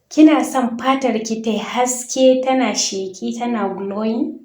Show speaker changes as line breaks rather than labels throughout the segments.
Kina son fatar ki ta haske, tana sheƙi, tana glowing?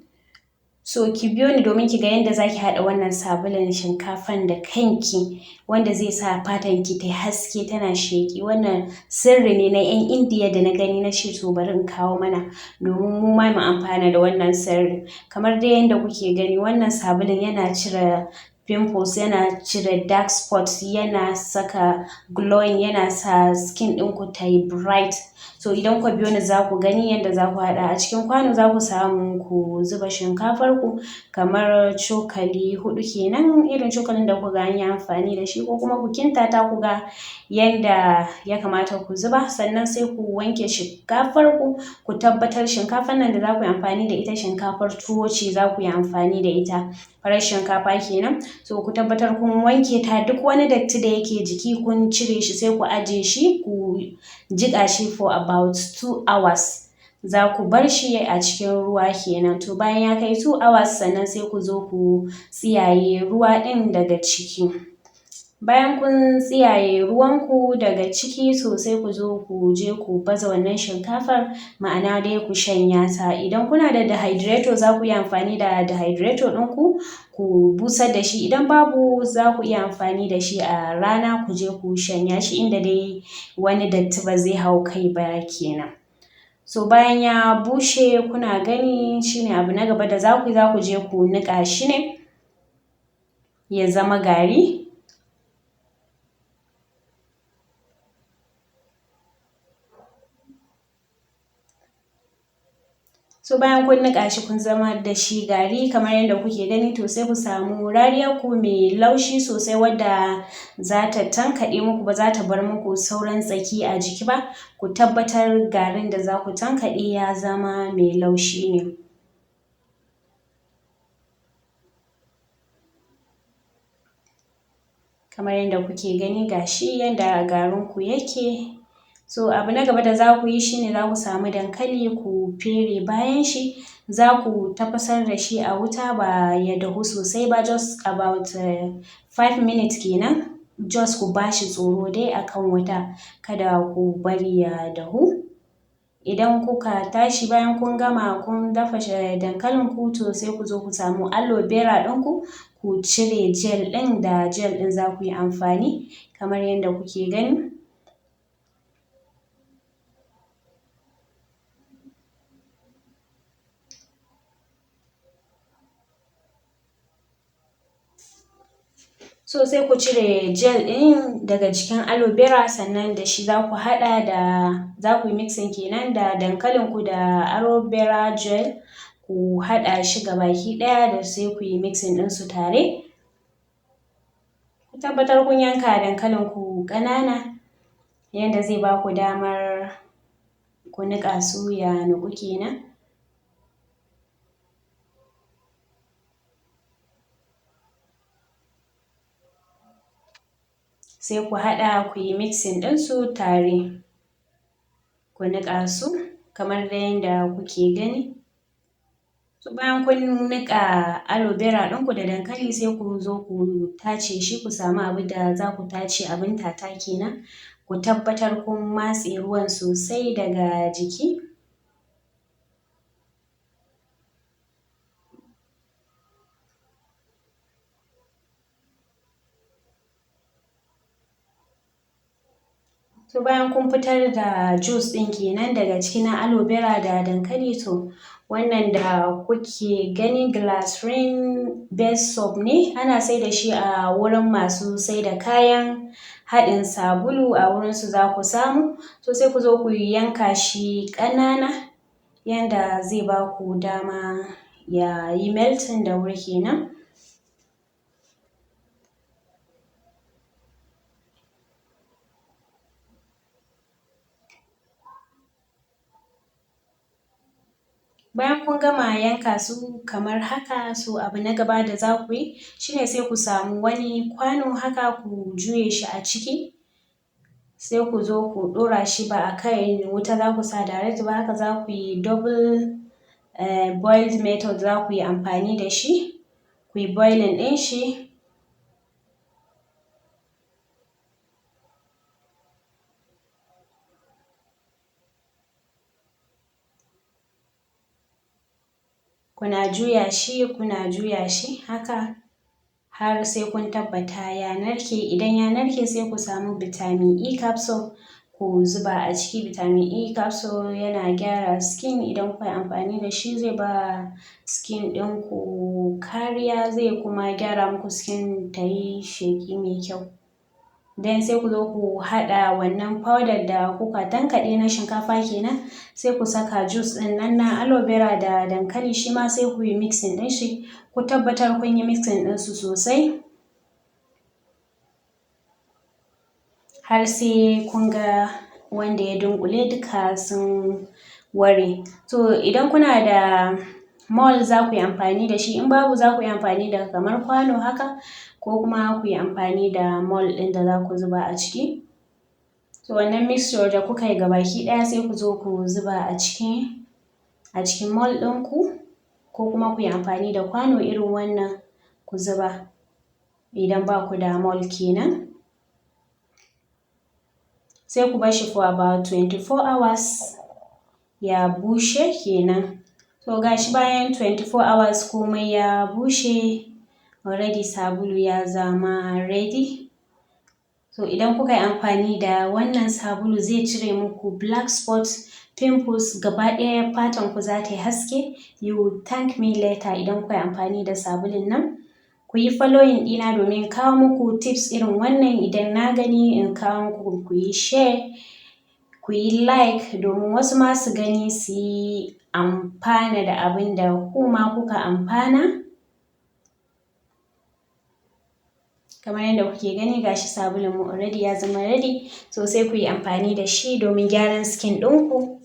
So ki biyo ni domin ki ga yadda za ki haɗa wannan sabulun shinkafan da kanki, wanda zai sa fatan ki ta haske tana sheƙi. Wannan sirri ne na 'yan Indiya da na gani na ce to bari in kawo mana domin mu ma mu amfana da wannan sirri. Kamar dai yadda kuke gani wannan sabulun yana cire pimples, yana cire dark spots, yana saka glowing, yana sa skin ɗinku ta yi bright. So idan ku biyo ni za ku gani yadda za ku haɗa. A cikin kwano za ku samu ku zuba shinkafar ku kamar cokali 4 kenan, irin cokalin da kuka ga an yi amfani da shi, ko kuma ku kintata ku ga yanda ya kamata ku zuba. Sannan sai ku wanke shinkafar ku, ku tabbatar shinkafar nan da za ku yi amfani da ita shinkafar tuwo ce za ku yi amfani da ita, farar shinkafa kenan. So ku tabbatar kun wanke ta, duk wani datti da yake jiki kun cire shi, sai ku ajiye shi ku jiƙa shi for about 2 hours. Za ku bar shi a cikin ruwa kenan. To bayan ya kai 2 hours sannan sai ku zo ku tsiyaye ruwa ɗin daga ciki. Bayan kun tsiyaye ruwanku daga ciki to sai ku zo ku je ku baza wannan shinkafar, ma'ana dai ku shanya ta. Idan kuna da dehydrator za ku yi amfani da dehydrator ɗinku ku busar da shi. Idan babu za ku iya amfani da shi a rana ku je ku shanya shi inda dai wani datti ba zai hau kai ba kenan. So bayan ya bushe kuna gani shine abu na gaba da za ku yi, za ku je ku niƙa shi ne ya zama gari. So bayan kun niƙa shi kun zama da shi gari kamar yadda kuke gani, to sai ku samu rariyar ku mai laushi sosai wadda za ta tankaɗe muku, ba za ta bar muku sauran tsaki a jiki ba. Ku tabbatar garin da za ku tankaɗe ya zama mai laushi ne. Kamar yadda kuke gani gashi yadda garinku yake. So abu na gaba da za ku yi shine za ku samu dankali ku fere bayan shi, za ku tafasar da shi a wuta ba ya dahu sosai ba, just about 5 minutes kenan. Just ku ba shi tsoro dai akan wuta, kada ku bari ya dahu. Idan kuka tashi bayan kun gama kun dafa dankalin ku, to sai ku zo ku samu aloe vera ɗinku ku cire gel ɗin, da gel ɗin za ku yi amfani kamar yadda kuke gani. So sai ku cire gel ɗin daga cikin aloe vera, sannan da shi za ku haɗa da, za ku yi mixing kenan da dankalin ku da aloe vera gel, ku haɗa shi gabaki ɗaya da sai ku yi mixing ɗinsu tare. Ku tabbatar kun yanka dankalin ku ƙanana yanda zai ba ku damar ku niƙa su ya niƙu kenan. Sai ku haɗa ku yi mixing ɗinsu tare, ku niƙa su kamar da yadda kuke gani. So bayan kun niƙa aloe vera ɗinku da dankali sai ku zo ku tace shi, ku samu abin da za ku tace, abin tata kenan. Ku tabbatar kun matse ruwan sosai daga jiki. So bayan kun fitar da juice ɗin kenan daga cikin aloe vera da dankali, to wannan da kuke gani glycerin base soap ne, ana sai da shi a wurin masu sai da kayan haɗin sabulu, a wurinsu za ku samu. So sai ku zo ku yanka shi ƙanana yanda zai ba ku dama ya yi melting da wuri kenan. Bayan kun gama yanka su kamar haka, so abu na gaba da za ku yi shine sai ku samu wani kwano haka ku juye shi a ciki, sai ku zo ku ɗora shi ba a kan wuta za ku sa direct ba, haka za ku yi double boiled method za ku yi amfani da shi, ku yi boiling ɗin shi. kuna juya shi haka har sai kun tabbata ya narke. Idan ya narke sai ku samu vitamin E capsule ku zuba a ciki. Vitamin E capsule yana gyara skin, idan kuka yi amfani da shi zai ba skin ɗinku kariya, zai kuma gyara muku skin ta yi sheƙi mai kyau. Dan sai ku zo ku haɗa wannan powder da kuka tankaɗe na shinkafa kenan, sai ku saka juice ɗin nan na aloe vera da dankali, shi ma sai ku yi mixing ɗin shi. Ku tabbatar kun yi mixing ɗin su sosai har sai kun ga wanda ya dunƙule duka sun ware. To idan kuna da mold za ku yi amfani da shi, in babu za ku yi amfani da kamar kwano haka, ko kuma ku yi amfani da mold ɗin da za ku zuba a ciki. To wannan mixture da kuka yi gabaki ɗaya sai ku zo ku zuba a cikin mold ɗinku, ko kuma ku yi amfani da kwano irin wannan ku zuba idan ba ku da mold kenan. Sai ku bar shi for about 24 hours ya bushe kenan. To gashi bayan 24 hours komai ya bushe already sabulu ya zama ready. To idan kuka yi amfani da wannan sabulu zai cire muku black spots, pimples, gaba ɗaya fatan ku za ta yi haske. You will thank me later idan kuka yi amfani da sabulun nan. Ku yi following ɗina domin kawo muku tips irin wannan. Idan na gani in kawo muku, ku yi share, ku yi like domin wasu ma su gani su yi amfana da abin da kuma kuka amfana. Kamar yadda kuke gani gashi sabulun mu already ya zama ready, so sai ku yi amfani da shi domin gyaran skin ɗinku.